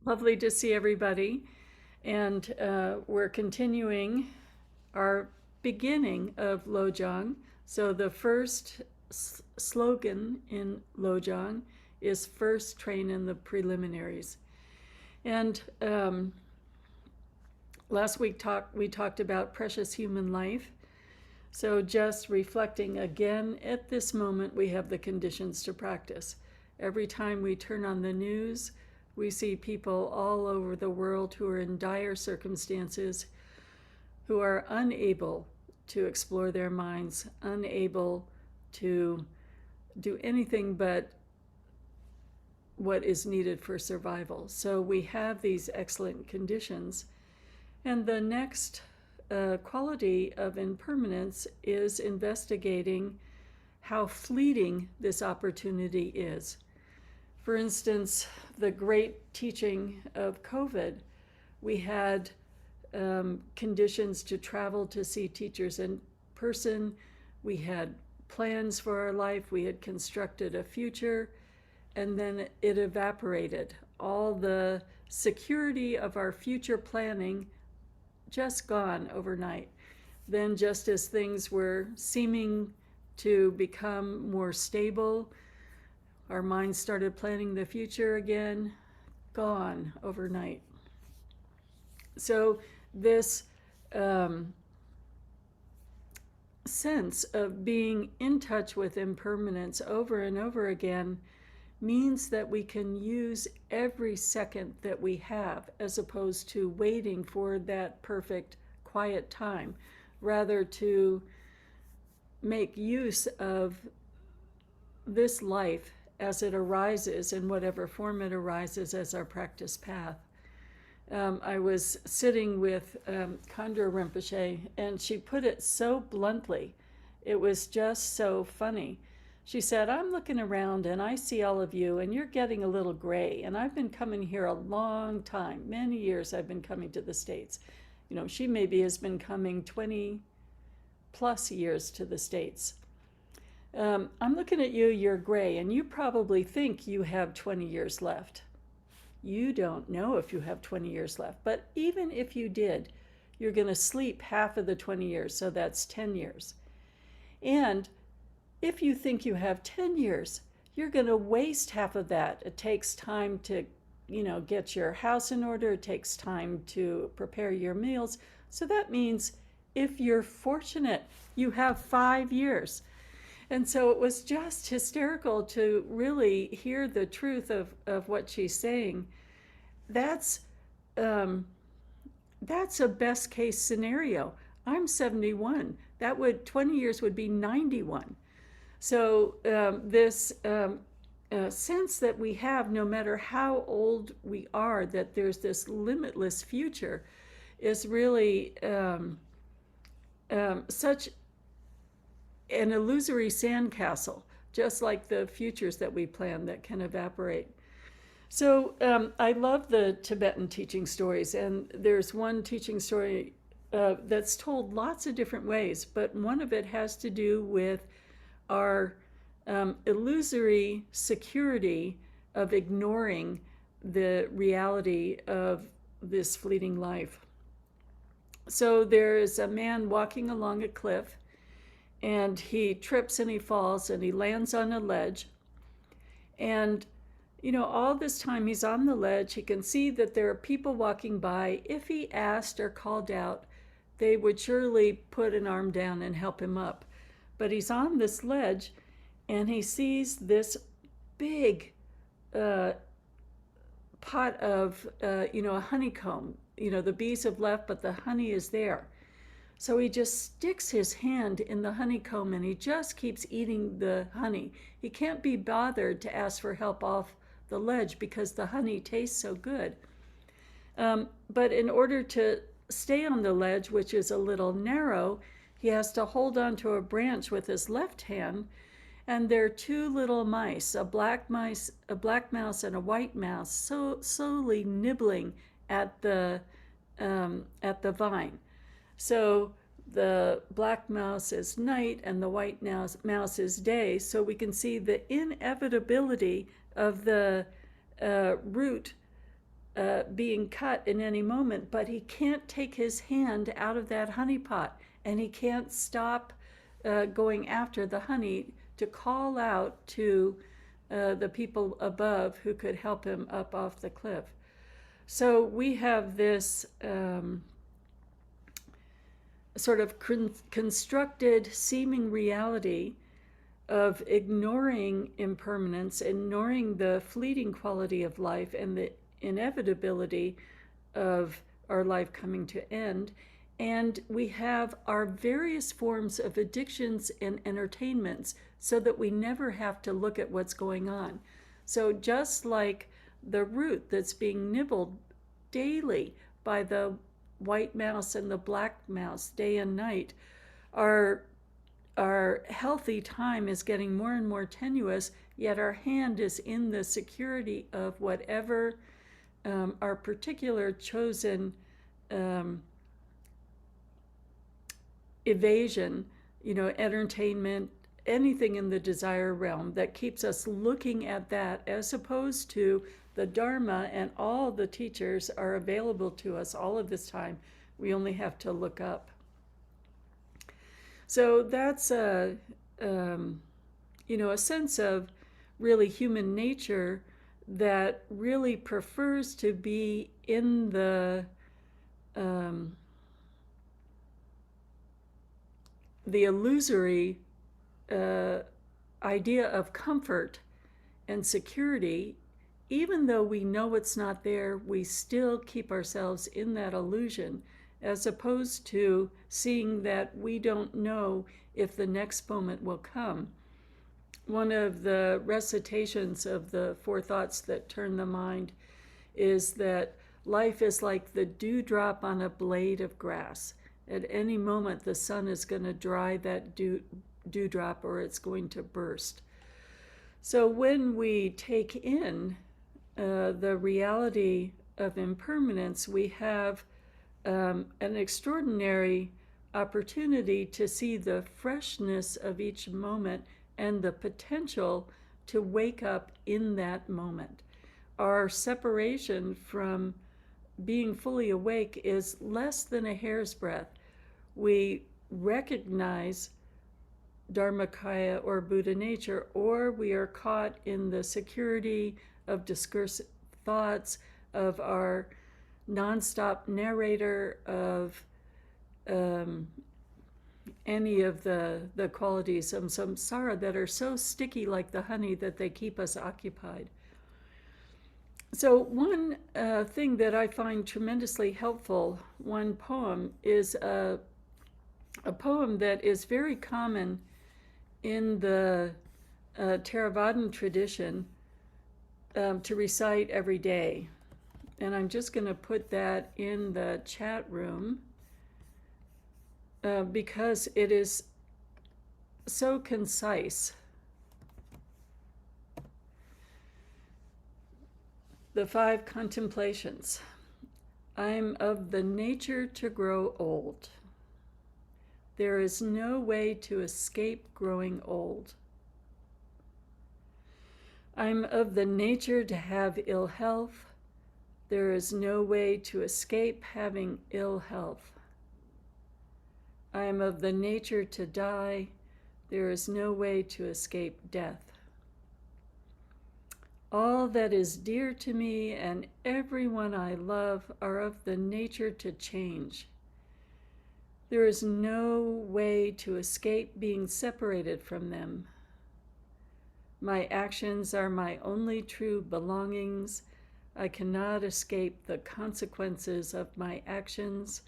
Lovely to see everybody. And we're continuing our beginning of Lojong. So the first slogan in Lojong is first train in the preliminaries. And last week we talked about precious human life. So just reflecting again, at this moment we have the conditions to practice. Every time we turn on the news, we see people all over the world who are in dire circumstances, who are unable to explore their minds, unable to do anything but what is needed for survival. So we have these excellent conditions. And the next quality of impermanence is investigating how fleeting this opportunity is. For instance, the great teaching of COVID, we had conditions to travel to see teachers in person. We had plans for our life. We had constructed a future, and then it evaporated. All the security of our future planning just gone overnight. Then just as things were seeming to become more stable, our minds started planning the future again, gone overnight. So this sense of being in touch with impermanence over and over again means that we can use every second that we have, as opposed to waiting for that perfect quiet time, rather to make use of this life as it arises, in whatever form it arises, as our practice path. I was sitting with Khandro Rinpoche, and she put it so bluntly. It was just so funny. She said, I'm looking around and I see all of you, and you're getting a little gray. And I've been coming here a long time, many years I've been coming to the States. You know, she maybe has been coming 20 plus years to the States. I'm looking at you, you're gray, and you probably think you have 20 years left. You don't know if you have 20 years left, but even if you did, you're going to sleep half of the 20 years, so that's 10 years. And if you think you have 10 years, you're going to waste half of that. It takes time to, get your house in order. It takes time to prepare your meals. So that means if you're fortunate, you have 5 years. And so it was just hysterical to really hear the truth of what she's saying. That's a best case scenario. I'm 71. 20 years would be 91. So this sense that we have, no matter how old we are, that there's this limitless future is really such an illusory sandcastle, just like the futures that we plan that can evaporate. So I love the Tibetan teaching stories, and there's one teaching story that's told lots of different ways, but one of it has to do with our illusory security of ignoring the reality of this fleeting life. So there is a man walking along a cliff, and he trips and he falls and he lands on a ledge. And, all this time he's on the ledge, he can see that there are people walking by. If he asked or called out, they would surely put an arm down and help him up. But he's on this ledge, and he sees this big pot of, a honeycomb. The bees have left, but the honey is there. So he just sticks his hand in the honeycomb, and he just keeps eating the honey. He can't be bothered to ask for help off the ledge because the honey tastes so good. But in order to stay on the ledge, which is a little narrow, he has to hold onto a branch with his left hand, and there are two little mice, a black mouse and a white mouse, so slowly nibbling at the vine. So the black mouse is night and the white mouse is day. So we can see the inevitability of the root being cut in any moment, but he can't take his hand out of that honey pot, and he can't stop going after the honey to call out to the people above who could help him up off the cliff. So we have this sort of constructed seeming reality of ignoring impermanence, ignoring the fleeting quality of life and the inevitability of our life coming to end. And we have our various forms of addictions and entertainments so that we never have to look at what's going on. So just like the root that's being nibbled daily by the white mouse and the black mouse day and night, our healthy time is getting more and more tenuous, yet our hand is in the security of whatever our particular chosen evasion, entertainment, anything in the desire realm that keeps us looking at that, as opposed to the Dharma, and all the teachers are available to us all of this time. We only have to look up. So that's a sense of really human nature that really prefers to be in the illusory idea of comfort and security. Even though we know it's not there, we still keep ourselves in that illusion, as opposed to seeing that we don't know if the next moment will come. One of the recitations of the 4 thoughts that turn the mind is that life is like the dewdrop on a blade of grass. At any moment, the sun is going to dry that dewdrop, or it's going to burst. So when we take in the reality of impermanence, we have an extraordinary opportunity to see the freshness of each moment and the potential to wake up in that moment. Our separation from being fully awake is less than a hair's breadth. We recognize Dharmakaya or Buddha nature, or we are caught in the security of discursive thoughts, of our nonstop narrator, of any of the qualities of samsara that are so sticky like the honey that they keep us occupied. So one thing that I find tremendously helpful, one poem, is a poem that is very common in the Theravadan tradition to recite every day. And I'm just going to put that in the chat room because it is so concise. The 5 contemplations. I'm of the nature to grow old. There is no way to escape growing old. I'm of the nature to have ill health. There is no way to escape having ill health. I am of the nature to die. There is no way to escape death. All that is dear to me and everyone I love are of the nature to change. There is no way to escape being separated from them. My actions are my only true belongings. I cannot escape the consequences of my actions.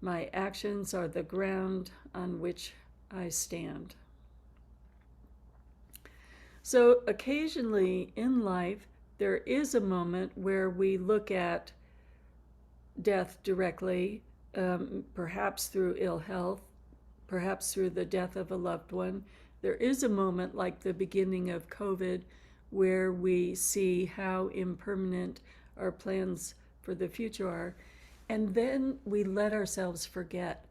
My actions are the ground on which I stand. So occasionally in life, there is a moment where we look at death directly, perhaps through ill health, perhaps through the death of a loved one. There is a moment like the beginning of COVID where we see how impermanent our plans for the future are, and then we let ourselves forget.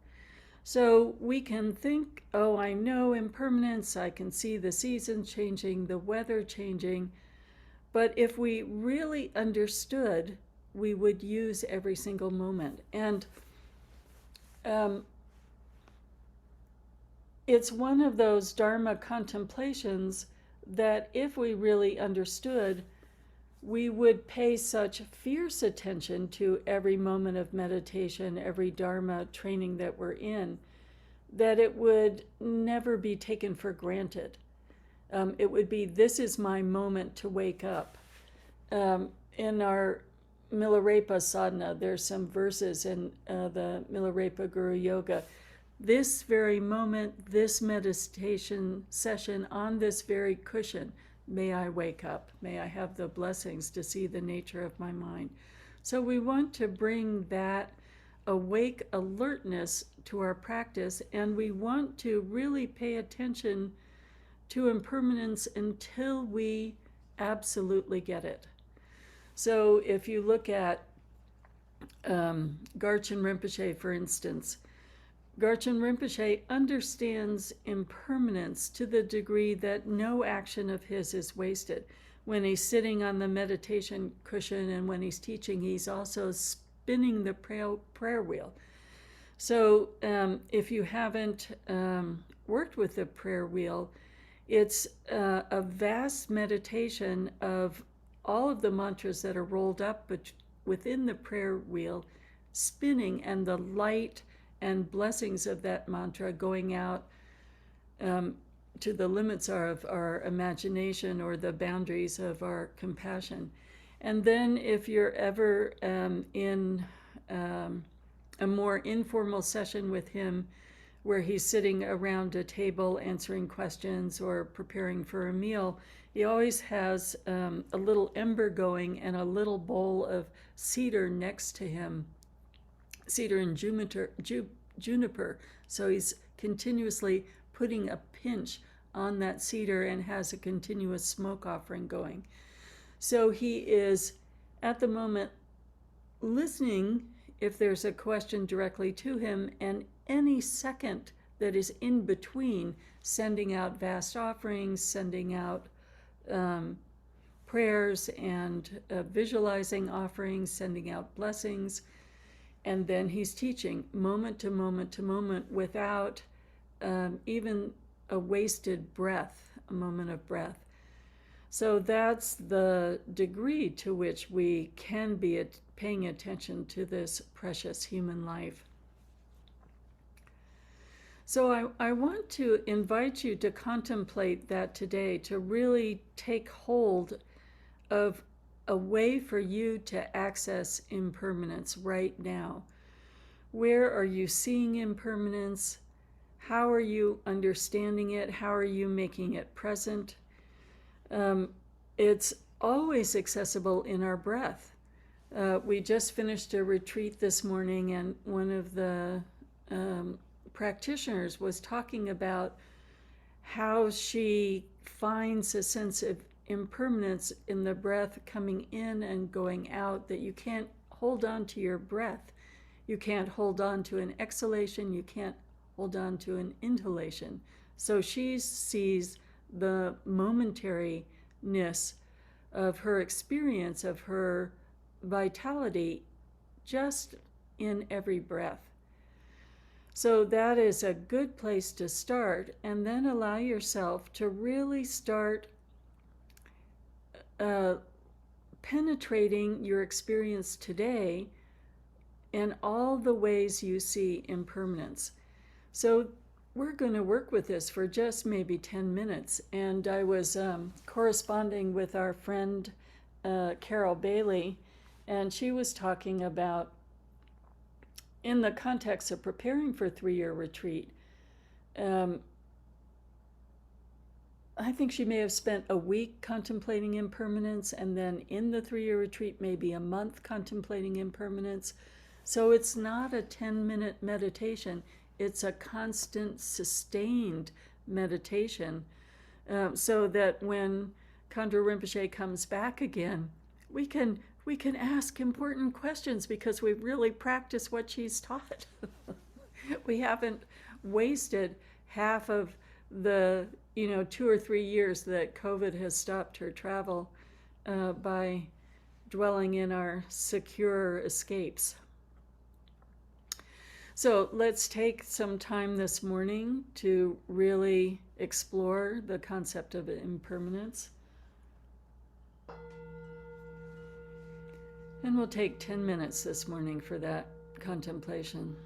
So we can think, oh, I know impermanence, I can see the seasons changing, the weather changing, but if we really understood we would use every single moment. And it's one of those Dharma contemplations that if we really understood, we would pay such fierce attention to every moment of meditation, every Dharma training that we're in, that it would never be taken for granted. It would be, this is my moment to wake up. In our Milarepa sadhana, there's some verses in the Milarepa Guru Yoga. This very moment, this meditation session on this very cushion, may I wake up. May I have the blessings to see the nature of my mind. So we want to bring that awake alertness to our practice, and we want to really pay attention to impermanence until we absolutely get it. So if you look at Garchen Rinpoche, for instance, Garchen Rinpoche understands impermanence to the degree that no action of his is wasted. When he's sitting on the meditation cushion and when he's teaching, he's also spinning the prayer wheel. So if you haven't worked with the prayer wheel, it's a vast meditation of all of the mantras that are rolled up within the prayer wheel, spinning, and the light and blessings of that mantra going out to the limits of our imagination or the boundaries of our compassion. And then if you're ever in a more informal session with him where he's sitting around a table answering questions or preparing for a meal, he always has a little ember going and a little bowl of cedar next to him, cedar and juniper. So he's continuously putting a pinch on that cedar and has a continuous smoke offering going. So he is at the moment listening if there's a question directly to him, and any second that is in between, sending out vast offerings, sending out prayers and visualizing offerings, sending out blessings. And then he's teaching moment to moment to moment without even a wasted breath, a moment of breath. So that's the degree to which we can be paying attention to this precious human life. So I want to invite you to contemplate that today, to really take hold of a way for you to access impermanence right now. Where are you seeing impermanence? How are you understanding it? How are you making it present? It's always accessible in our breath. We just finished a retreat this morning, and one of the practitioners was talking about how she finds a sense of impermanence in the breath coming in and going out, that you can't hold on to your breath. You can't hold on to an exhalation. You can't hold on to an inhalation. So she sees the momentariness of her experience, of her vitality, just in every breath. So that is a good place to start, and then allow yourself to really start penetrating your experience today in all the ways you see impermanence. So we're going to work with this for just maybe 10 minutes. And I was corresponding with our friend Carol Bailey, and she was talking about, in the context of preparing for a 3-year retreat, I think she may have spent a week contemplating impermanence, and then in the 3-year retreat, maybe a month contemplating impermanence. So it's not a 10-minute meditation. It's a constant, sustained meditation, so that when Khandro Rinpoche comes back again, we can ask important questions because we've really practiced what she's taught. We haven't wasted half of the 2 or 3 years that COVID has stopped her travel by dwelling in our secure escapes. So let's take some time this morning to really explore the concept of impermanence. And we'll take 10 minutes this morning for that contemplation.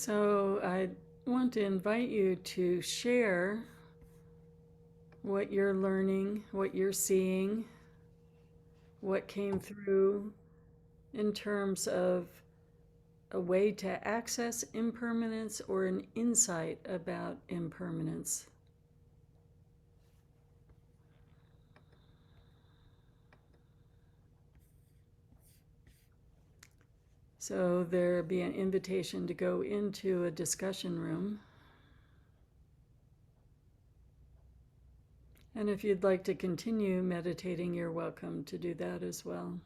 So I want to invite you to share what you're learning, what you're seeing, what came through in terms of a way to access impermanence or an insight about impermanence. So there'll be an invitation to go into a discussion room. And if you'd like to continue meditating, you're welcome to do that as well.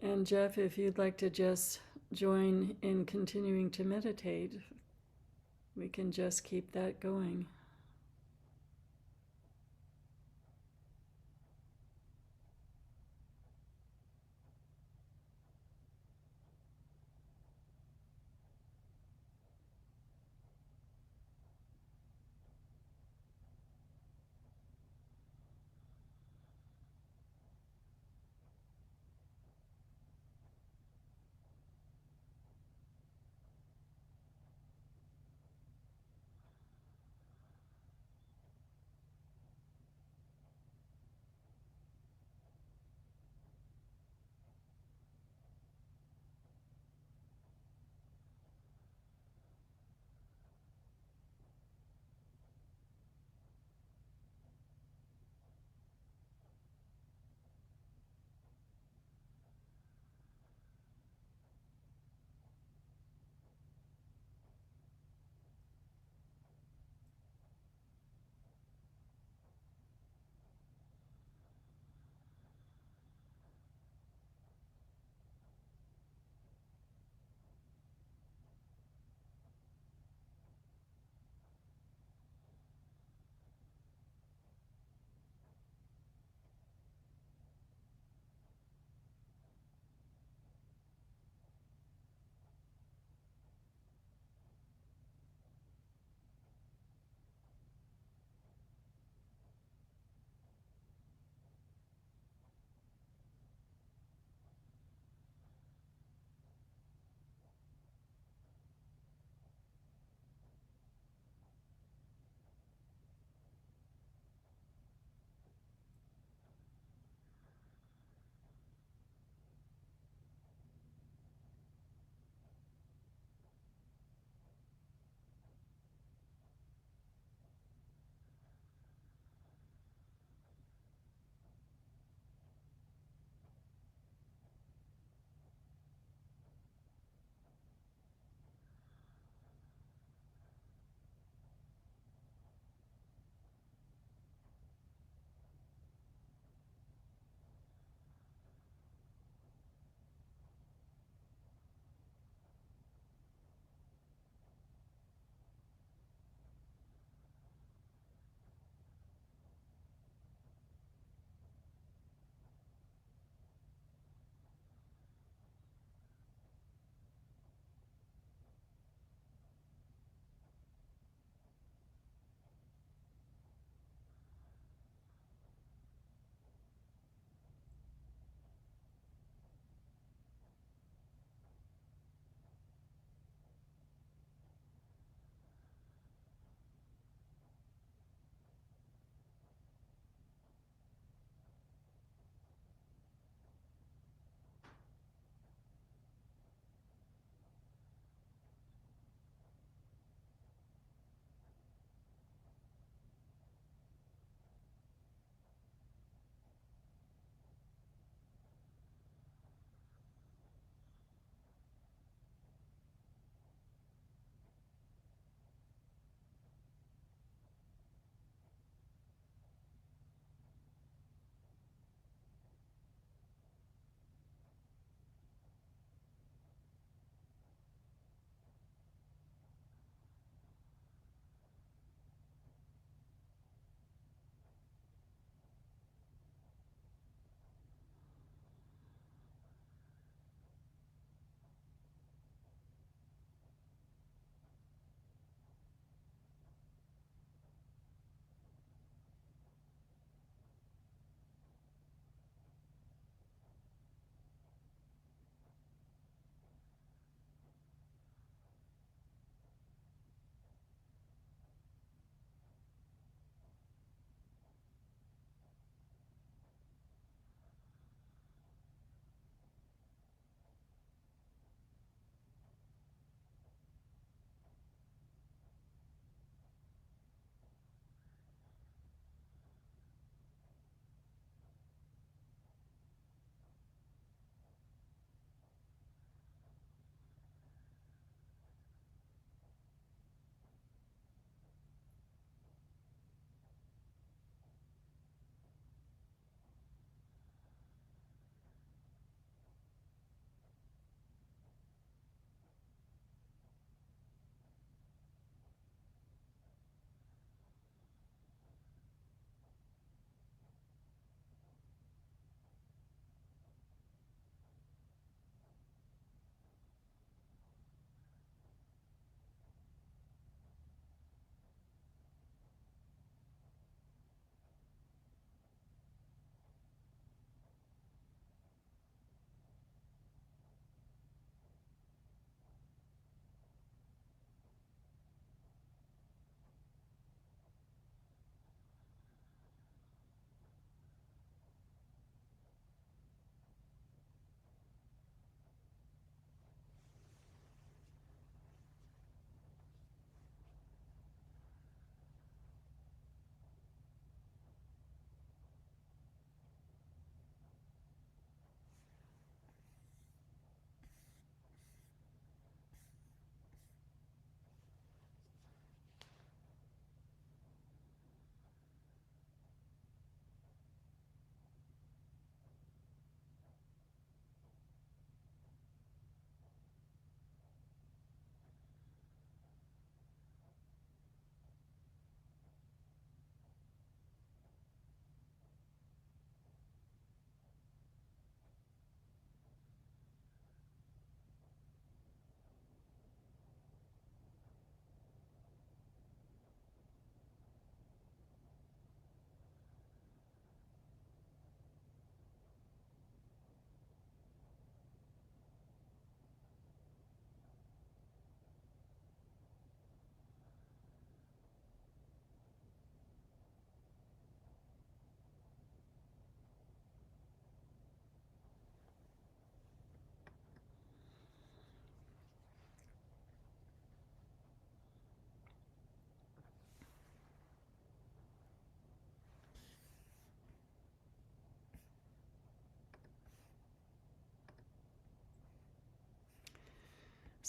And Jeff, if you'd like to just join in continuing to meditate, we can just keep that going.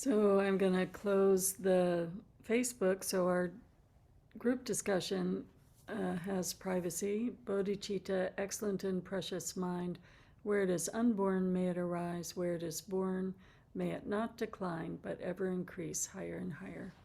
So I'm going to close the Facebook. So our group discussion has privacy. Bodhicitta, excellent and precious mind. Where it is unborn, may it arise. Where it is born, may it not decline, but ever increase higher and higher.